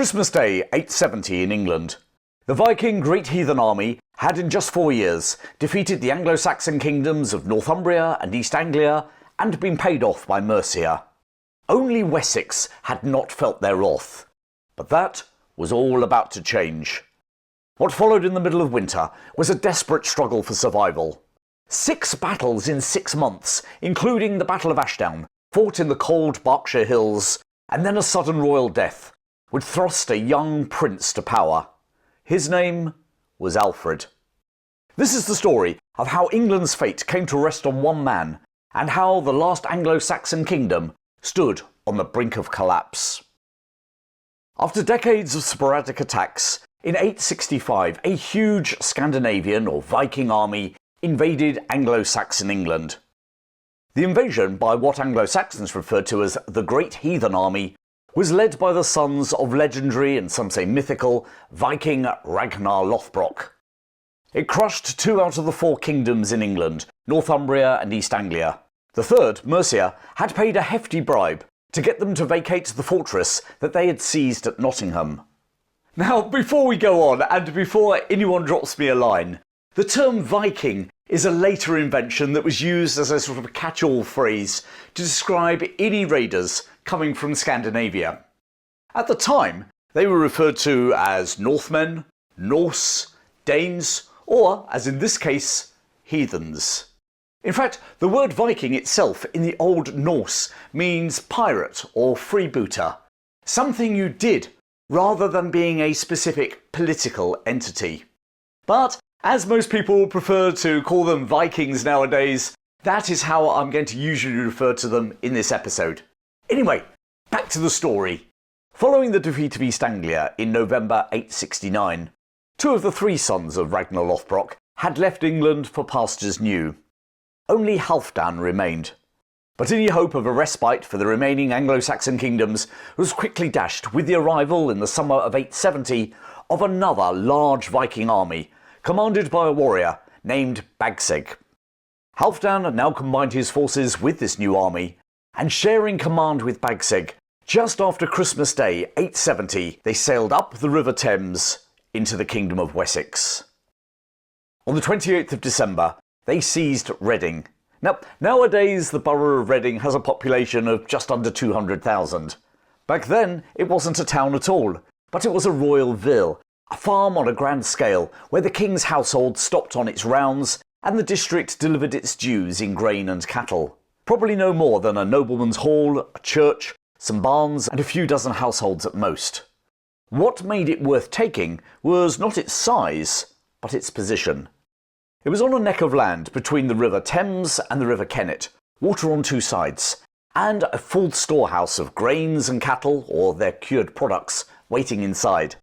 Christmas Day, 870 in England. The Viking Great Heathen Army had in just 4 years defeated the Anglo-Saxon kingdoms of Northumbria and East Anglia and been paid off by Mercia. Only Wessex had not felt their wrath. But that was all about to change. What followed in the middle of winter was a desperate struggle for survival. 6 battles in 6 months, including the Battle of Ashdown, fought in the cold Berkshire Hills, and then a sudden royal death, would thrust a young prince to power. His name was Alfred. This is the story of how England's fate came to rest on one man, and how the last Anglo-Saxon kingdom stood on the brink of collapse. After decades of sporadic attacks, in 865 a huge Scandinavian or Viking army invaded Anglo-Saxon England. The invasion, by what Anglo-Saxons referred to as the Great Heathen Army, was led by the sons of legendary, and some say mythical, Viking Ragnar Lothbrok. It crushed 2 out of the 4 kingdoms in England, Northumbria and East Anglia. The third, Mercia, had paid a hefty bribe to get them to vacate the fortress that they had seized at Nottingham. Now, before we go on, and before anyone drops me a line, the term Viking is a later invention that was used as a sort of catch-all phrase to describe any raiders coming from Scandinavia. At the time, they were referred to as Northmen, Norse, Danes, or, as in this case, heathens. In fact, the word Viking itself in the Old Norse means pirate or freebooter, something you did rather than being a specific political entity. But as most people prefer to call them Vikings nowadays, that is how I'm going to usually refer to them in this episode. Anyway, back to the story. Following the defeat of East Anglia in November 869, 2 of the 3 sons of Ragnar Lothbrok had left England for pastures new. Only Halfdan remained. But any hope of a respite for the remaining Anglo-Saxon kingdoms was quickly dashed with the arrival in the summer of 870 of another large Viking army, commanded by a warrior named Bagseg. Halfdan had now combined his forces with this new army, and sharing command with Bagseg, just after Christmas Day 870 they sailed up the River Thames into the Kingdom of Wessex. On the 28th of December they seized Reading. Now, nowadays the borough of Reading has a population of just under 200,000. Back then it wasn't a town at all, but it was a royal ville, a farm on a grand scale where the king's household stopped on its rounds and the district delivered its dues in grain and cattle. Probably no more than a nobleman's hall, a church, some barns and a few dozen households at most. What made it worth taking was not its size, but its position. It was on a neck of land between the River Thames and the River Kennet, water on 2 sides, and a full storehouse of grains and cattle, or their cured products, waiting inside.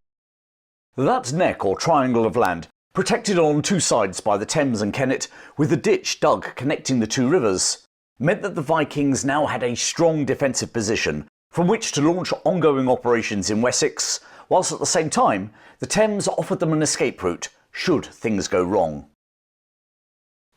That neck or triangle of land, protected on 2 sides by the Thames and Kennet, with a ditch dug connecting the 2 rivers, meant that the Vikings now had a strong defensive position from which to launch ongoing operations in Wessex, whilst at the same time the Thames offered them an escape route should things go wrong.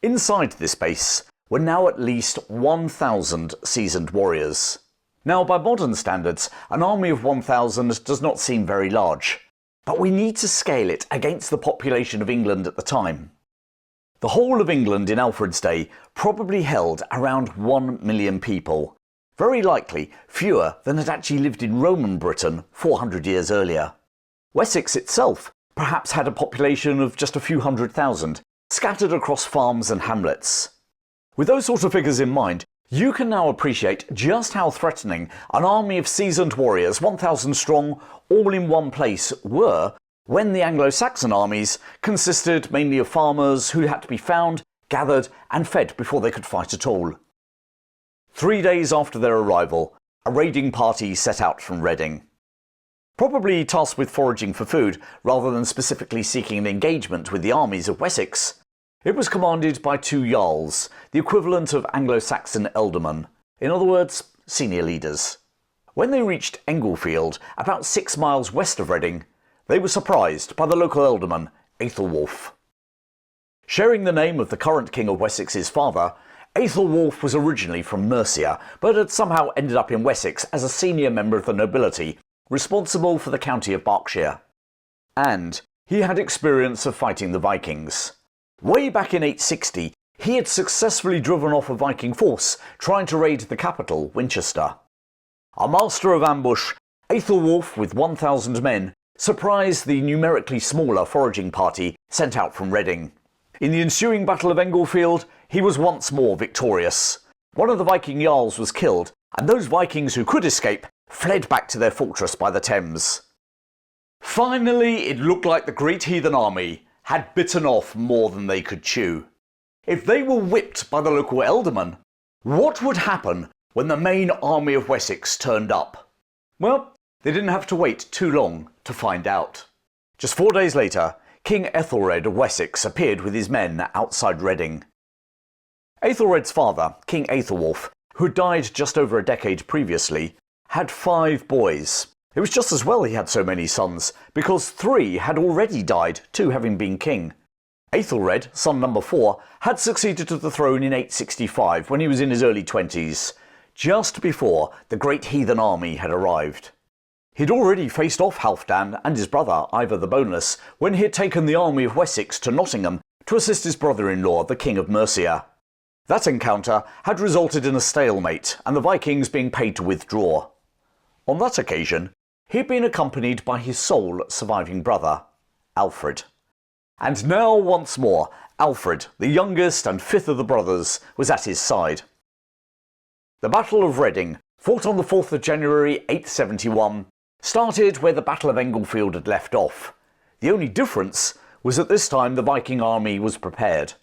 Inside this base were now at least 1,000 seasoned warriors. Now, by modern standards, an army of 1,000 does not seem very large, but we need to scale it against the population of England at the time. The whole of England in Alfred's day probably held around 1 million people, very likely fewer than had actually lived in Roman Britain 400 years earlier. Wessex itself perhaps had a population of just a few 100,000, scattered across farms and hamlets. With those sort of figures in mind, you can now appreciate just how threatening an army of seasoned warriors, 1,000 strong, all in one place, were when the Anglo-Saxon armies consisted mainly of farmers who had to be found, gathered and fed before they could fight at all. 3 days after their arrival, a raiding party set out from Reading. Probably tasked with foraging for food rather than specifically seeking an engagement with the armies of Wessex, it was commanded by 2 jarls, the equivalent of Anglo-Saxon ealdormen, in other words, senior leaders. When they reached Englefield, about 6 miles west of Reading, they were surprised by the local ealdorman, Aethelwulf. Sharing the name of the current King of Wessex's father, Aethelwulf was originally from Mercia, but had somehow ended up in Wessex as a senior member of the nobility, responsible for the county of Berkshire. And he had experience of fighting the Vikings. Way back in 860, he had successfully driven off a Viking force trying to raid the capital, Winchester. A master of ambush, Aethelwulf with 1,000 men surprised the numerically smaller foraging party sent out from Reading. In the ensuing Battle of Englefield, he was once more victorious. One of the Viking jarls was killed, and those Vikings who could escape fled back to their fortress by the Thames. Finally, it looked like the Great Heathen Army had bitten off more than they could chew. If they were whipped by the local ealdormen, what would happen when the main army of Wessex turned up? Well, they didn't have to wait too long to find out. Just 4 days later, King Ethelred of Wessex appeared with his men outside Reading. Aethelred's father, King Aethelwulf, who had died just over a decade previously, had 5 boys. It was just as well he had so many sons, because 3 had already died, 2 having been king. Aethelred, son number 4, had succeeded to the throne in 865 when he was in his early 20s, just before the Great Heathen Army had arrived. He'd already faced off Halfdan and his brother, Ivar the Boneless, when he had taken the army of Wessex to Nottingham to assist his brother-in-law, the King of Mercia. That encounter had resulted in a stalemate and the Vikings being paid to withdraw. On that occasion, he had been accompanied by his sole surviving brother, Alfred. And now once more, Alfred, the youngest and 5th of the brothers, was at his side. The Battle of Reading, fought on the 4th of January 871, started where the Battle of Englefield had left off. The only difference was that this time the Viking army was prepared.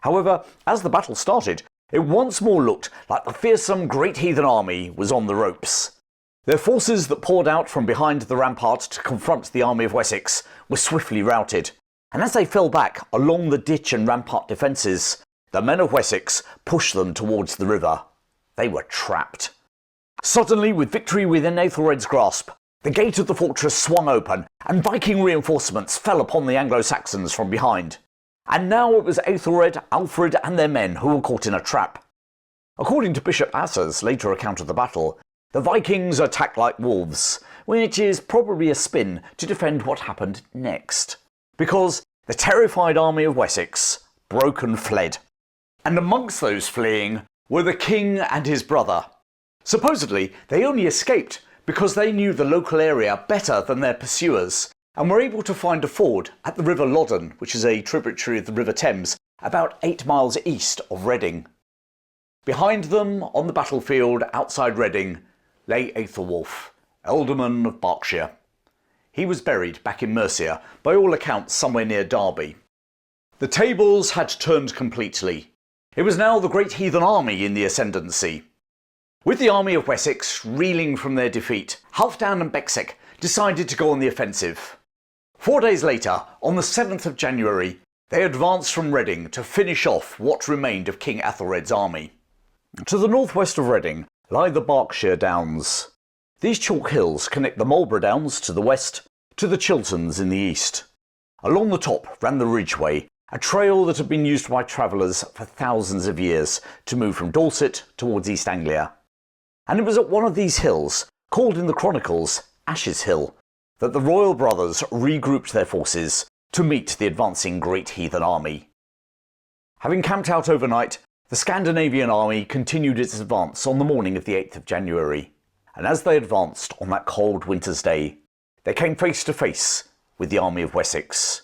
However, as the battle started, it once more looked like the fearsome Great Heathen Army was on the ropes. Their forces that poured out from behind the rampart to confront the army of Wessex were swiftly routed, and as they fell back along the ditch and rampart defences, the men of Wessex pushed them towards the river. They were trapped. Suddenly, with victory within Aethelred's grasp, the gate of the fortress swung open, and Viking reinforcements fell upon the Anglo-Saxons from behind. And now it was Aethelred, Alfred and their men who were caught in a trap. According to Bishop Asser's later account of the battle, the Vikings attacked like wolves, which is probably a spin to defend what happened next. Because the terrified army of Wessex broke and fled. And amongst those fleeing were the king and his brother. Supposedly, they only escaped because they knew the local area better than their pursuers, and were able to find a ford at the River Loddon, which is a tributary of the River Thames, about 8 miles east of Reading. Behind them, on the battlefield outside Reading, lay Aethelwulf, ealdorman of Berkshire. He was buried back in Mercia, by all accounts somewhere near Derby. The tables had turned completely. It was now the Great Heathen Army in the ascendancy. With the army of Wessex reeling from their defeat, Halfdan and Wessex decided to go on the offensive. 4 days later, on the 7th of January, they advanced from Reading to finish off what remained of King Ethelred's army. To the northwest of Reading lie the Berkshire Downs. These chalk hills connect the Marlborough Downs to the west to the Chilterns in the east. Along the top ran the Ridgeway, a trail that had been used by travellers for thousands of years to move from Dorset towards East Anglia. And it was at one of these hills, called in the chronicles Ash's Hill, that the royal brothers regrouped their forces to meet the advancing Great Heathen Army. Having camped out overnight, the Scandinavian army continued its advance on the morning of the 8th of January, and as they advanced on that cold winter's day, they came face to face with the army of Wessex.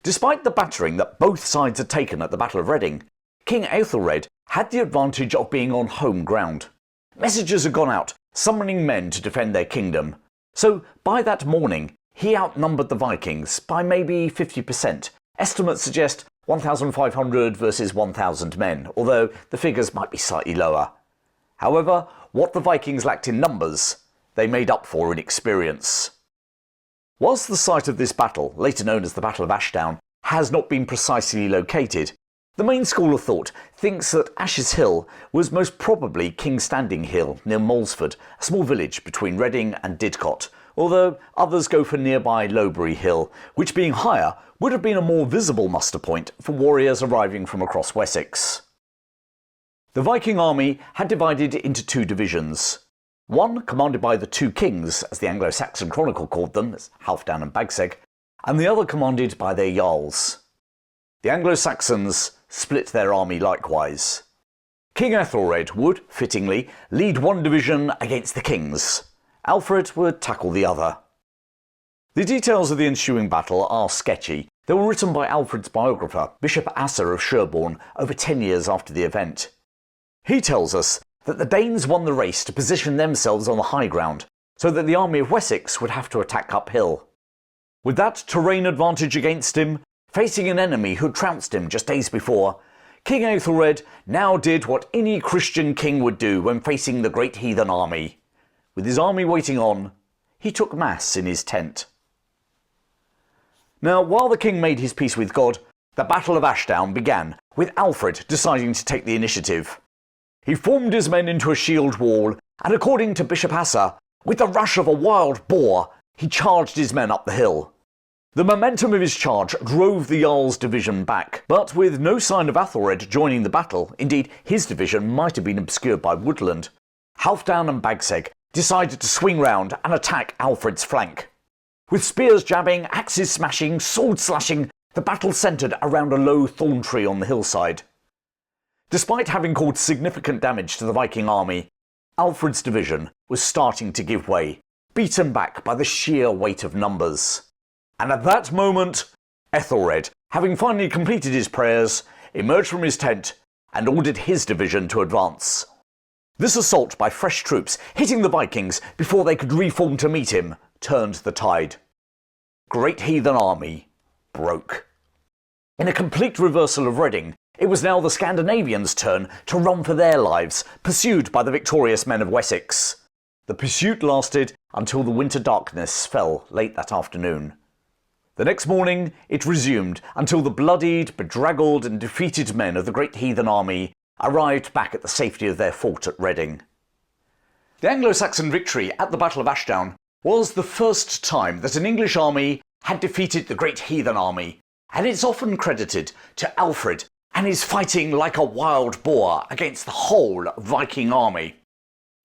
Despite the battering that both sides had taken at the Battle of Reading, King Aethelred had the advantage of being on home ground. Messages had gone out, summoning men to defend their kingdom, so by that morning he outnumbered the Vikings by maybe 50%. Estimates suggest 1,500 versus 1,000 men, although the figures might be slightly lower. However, what the Vikings lacked in numbers, they made up for in experience. Whilst the site of this battle, later known as the Battle of Ashdown, has not been precisely located, the main school of thought thinks that Ash's Hill was most probably King's Standing Hill near Molesford, a small village between Reading and Didcot, although others go for nearby Lowbury Hill, which being higher would have been a more visible muster point for warriors arriving from across Wessex. The Viking army had divided into 2 divisions. One commanded by the two kings, as the Anglo-Saxon Chronicle called them, as Halfdan and Bagseg, and the other commanded by their jarls. The Anglo-Saxons split their army likewise. King Ethelred would, fittingly, lead one division against the kings. Alfred would tackle the other. The details of the ensuing battle are sketchy. They were written by Alfred's biographer, Bishop Asa of Sherborne, over 10 years after the event. He tells us that the Danes won the race to position themselves on the high ground, so that the army of Wessex would have to attack uphill. With that terrain advantage against him, facing an enemy who'd trounced him just days before, King Ethelred now did what any Christian king would do when facing the Great Heathen Army. With his army waiting on, he took mass in his tent. Now, while the king made his peace with God, the Battle of Ashdown began, with Alfred deciding to take the initiative. He formed his men into a shield wall, and according to Bishop Asa, with the rush of a wild boar, he charged his men up the hill. The momentum of his charge drove the Jarl's division back, but with no sign of Ethelred joining the battle, indeed his division might have been obscured by woodland, Halfdan and Bagseg decided to swing round and attack Alfred's flank. With spears jabbing, axes smashing, sword slashing, the battle centred around a low thorn tree on the hillside. Despite having caused significant damage to the Viking army, Alfred's division was starting to give way, beaten back by the sheer weight of numbers. And at that moment, Ethelred, having finally completed his prayers, emerged from his tent and ordered his division to advance. This assault by fresh troops, hitting the Vikings before they could reform to meet him, turned the tide. Great Heathen Army broke. In a complete reversal of Reading, it was now the Scandinavians' turn to run for their lives, pursued by the victorious men of Wessex. The pursuit lasted until the winter darkness fell late that afternoon. The next morning it resumed until the bloodied, bedraggled and defeated men of the Great Heathen Army arrived back at the safety of their fort at Reading. The Anglo-Saxon victory at the Battle of Ashdown was the first time that an English army had defeated the Great Heathen Army, and it's often credited to Alfred and his fighting like a wild boar against the whole Viking army.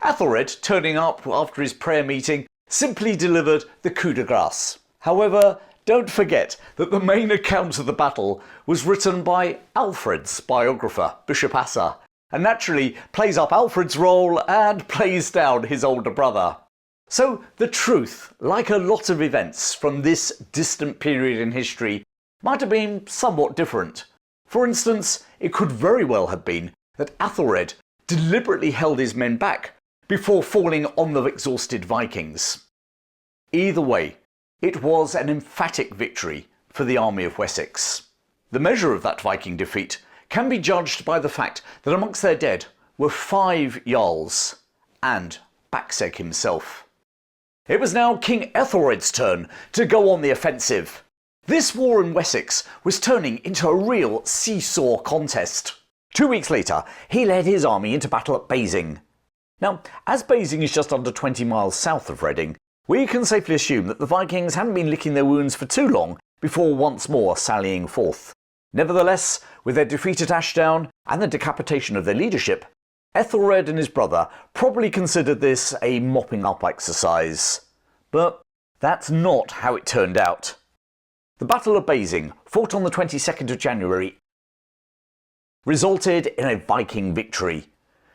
Ethelred, turning up after his prayer meeting, simply delivered the coup de grace. However, don't forget that the main account of the battle was written by Alfred's biographer, Bishop Asa, and naturally plays up Alfred's role and plays down his older brother. So the truth, like a lot of events from this distant period in history, might have been somewhat different. For instance, it could very well have been that Ethelred deliberately held his men back before falling on the exhausted Vikings. Either way, it was an emphatic victory for the army of Wessex. The measure of that Viking defeat can be judged by the fact that amongst their dead were 5 jarls and Bagseg himself. It was now King Ethelred's turn to go on the offensive. This war in Wessex was turning into a real seesaw contest. 2 weeks later, he led his army into battle at Basing. Now, as Basing is just under 20 miles south of Reading, we can safely assume that the Vikings hadn't been licking their wounds for too long before once more sallying forth. Nevertheless, with their defeat at Ashdown and the decapitation of their leadership, Ethelred and his brother probably considered this a mopping up exercise. But that's not how it turned out. The Battle of Basing, fought on the 22nd of January, resulted in a Viking victory.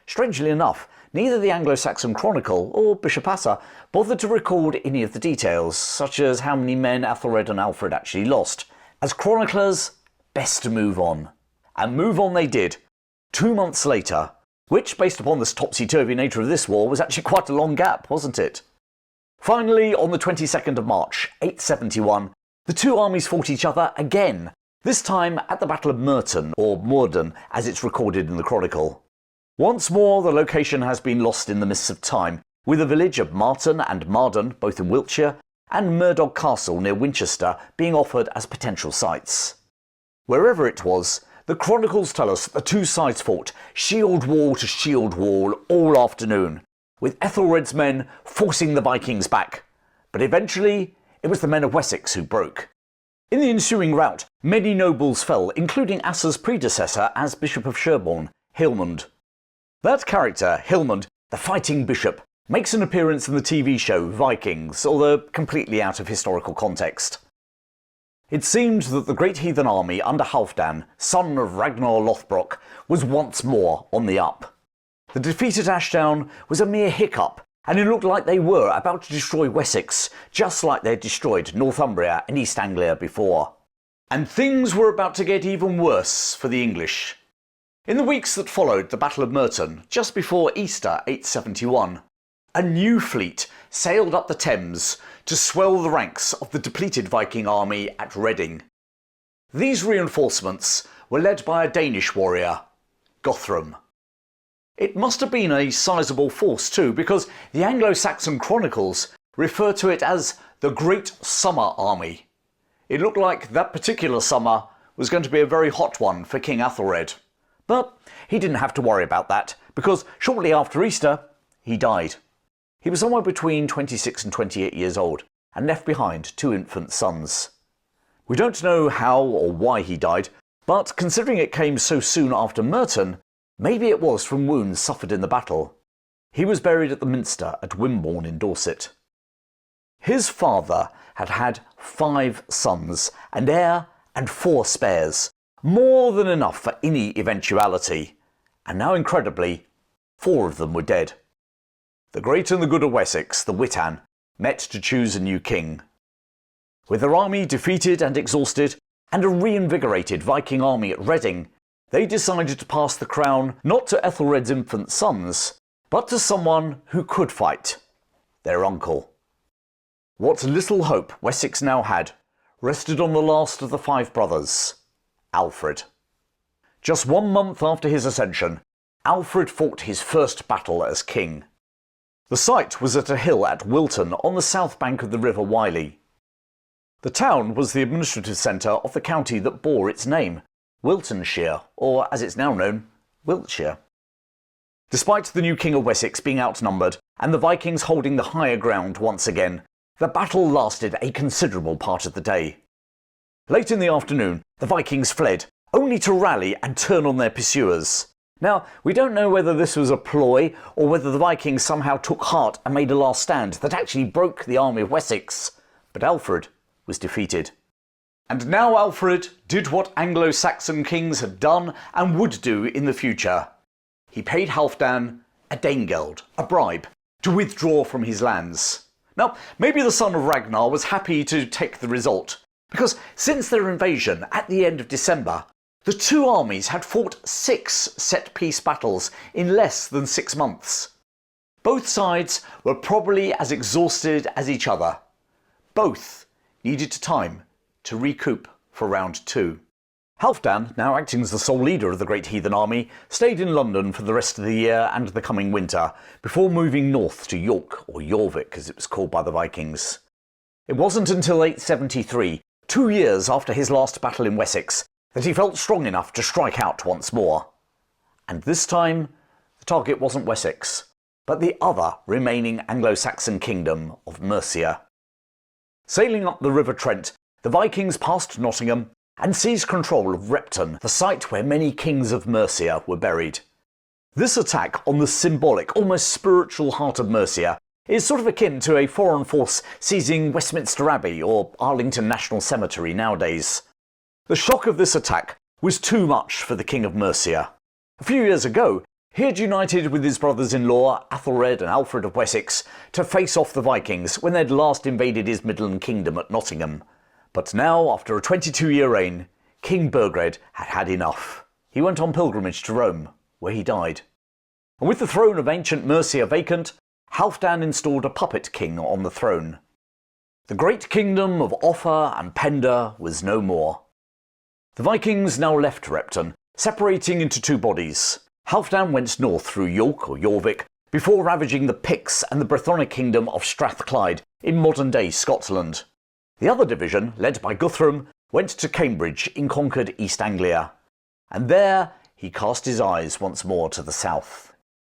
Strangely enough, neither the Anglo-Saxon Chronicle or Bishop Asa bothered to record any of the details, such as how many men Ethelred and Alfred actually lost. As chroniclers, best to move on. And move on they did, 2 months later, which, based upon the topsy-turvy nature of this war, was actually quite a long gap, wasn't it? Finally, on the 22nd of March, 871, the two armies fought each other again, this time at the Battle of Merton, or Morden, as it's recorded in the Chronicle. Once more, the location has been lost in the mists of time, with the village of Marton and Marden, both in Wiltshire, and Murdoch Castle near Winchester being offered as potential sites. Wherever it was, the chronicles tell us that the two sides fought shield wall to shield wall all afternoon, with Ethelred's men forcing the Vikings back. But eventually, it was the men of Wessex who broke. In the ensuing rout, many nobles fell, including Asa's predecessor as Bishop of Sherborne, Hilmund. That character, Hilmund, the fighting bishop, makes an appearance in the TV show Vikings, although completely out of historical context. It seemed that the Great Heathen Army under Halfdan, son of Ragnar Lothbrok, was once more on the up. The defeat at Ashdown was a mere hiccup, and it looked like they were about to destroy Wessex, just like they'd destroyed Northumbria and East Anglia before. And things were about to get even worse for the English. In the weeks that followed the Battle of Merton, just before Easter 871, a new fleet sailed up the Thames to swell the ranks of the depleted Viking army at Reading. These reinforcements were led by a Danish warrior, Guthrum. It must have been a sizable force too, because the Anglo-Saxon chronicles refer to it as the Great Summer Army. It looked like that particular summer was going to be a very hot one for King Alfred. But he didn't have to worry about that, because shortly after Easter, he died. He was somewhere between 26 and 28 years old, and left behind 2 infant sons. We don't know how or why he died, but considering it came so soon after Merton, maybe it was from wounds suffered in the battle. He was buried at the Minster at Wimborne in Dorset. His father had had 5 sons, an heir and 4 spares, more than enough for any eventuality, and now incredibly, 4 of them were dead. The great and the good of Wessex, the Witan, met to choose a new king. With their army defeated and exhausted, and a reinvigorated Viking army at Reading, they decided to pass the crown not to Ethelred's infant sons, but to someone who could fight, their uncle. What little hope Wessex now had rested on the last of the 5 brothers, Alfred. Just 1 month after his ascension, Alfred fought his first battle as king. The site was at a hill at Wilton on the south bank of the River Wylye. The town was the administrative centre of the county that bore its name, Wiltonshire, or as it's now known, Wiltshire. Despite the new king of Wessex being outnumbered and the Vikings holding the higher ground once again, the battle lasted a considerable part of the day. Late in the afternoon, the Vikings fled, only to rally and turn on their pursuers. Now, we don't know whether this was a ploy or whether the Vikings somehow took heart and made a last stand that actually broke the army of Wessex, but Alfred was defeated. And now Alfred did what Anglo-Saxon kings had done and would do in the future. He paid Halfdan a Danegeld, a bribe, to withdraw from his lands. Now, maybe the son of Ragnar was happy to take the result, because since their invasion at the end of December, the 2 armies had fought 6 set-piece battles in less than 6 months. Both sides were probably as exhausted as each other. Both needed time to recoup for round 2. Halfdan, now acting as the sole leader of the Great Heathen Army, stayed in London for the rest of the year and the coming winter, before moving north to York, or Jorvik as it was called by the Vikings. It wasn't until 873, 2 years after his last battle in Wessex, that he felt strong enough to strike out once more. And this time, the target wasn't Wessex, but the other remaining Anglo-Saxon kingdom of Mercia. Sailing up the River Trent, the Vikings passed Nottingham and seized control of Repton, the site where many kings of Mercia were buried. This attack on the symbolic, almost spiritual heart of Mercia is sort of akin to a foreign force seizing Westminster Abbey or Arlington National Cemetery nowadays. The shock of this attack was too much for the King of Mercia. A few years ago, he had united with his brothers-in-law, Athelred and Alfred of Wessex, to face off the Vikings when they'd last invaded his Midland kingdom at Nottingham. But now, after a 22-year reign, King Burgred had had enough. He went on pilgrimage to Rome, where he died. And with the throne of ancient Mercia vacant, Halfdan installed a puppet king on the throne. The great kingdom of Offa and Penda was no more. The Vikings now left Repton, separating into 2 bodies. Halfdan went north through York or Jorvik, before ravaging the Picts and the Brythonic kingdom of Strathclyde in modern-day Scotland. The other division, led by Guthrum, went to Cambridge in conquered East Anglia. And there he cast his eyes once more to the south.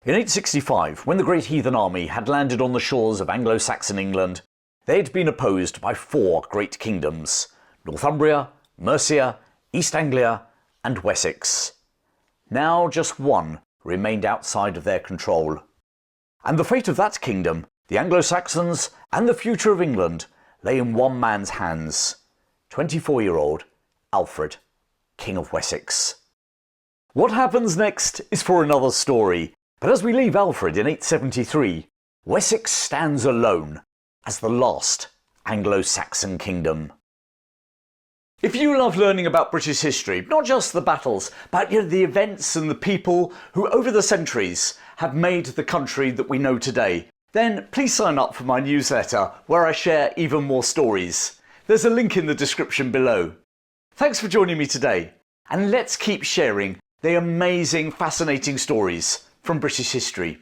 In 865, when the Great Heathen Army had landed on the shores of Anglo-Saxon England, they had been opposed by 4 great kingdoms: Northumbria, Mercia, East Anglia and Wessex. Now just one remained outside of their control: And the fate of that kingdom, the Anglo-Saxons, and the future of England lay in one man's hands, 24-year-old Alfred, King of Wessex. What happens next is for another story, but as we leave Alfred in 873, Wessex stands alone as the last Anglo-Saxon kingdom. If you love learning about British history, not just the battles, but the events and the people who over the centuries have made the country that we know today, then please sign up for my newsletter where I share even more stories. There's a link in the description below. Thanks for joining me today, and let's keep sharing the amazing, fascinating stories from British history.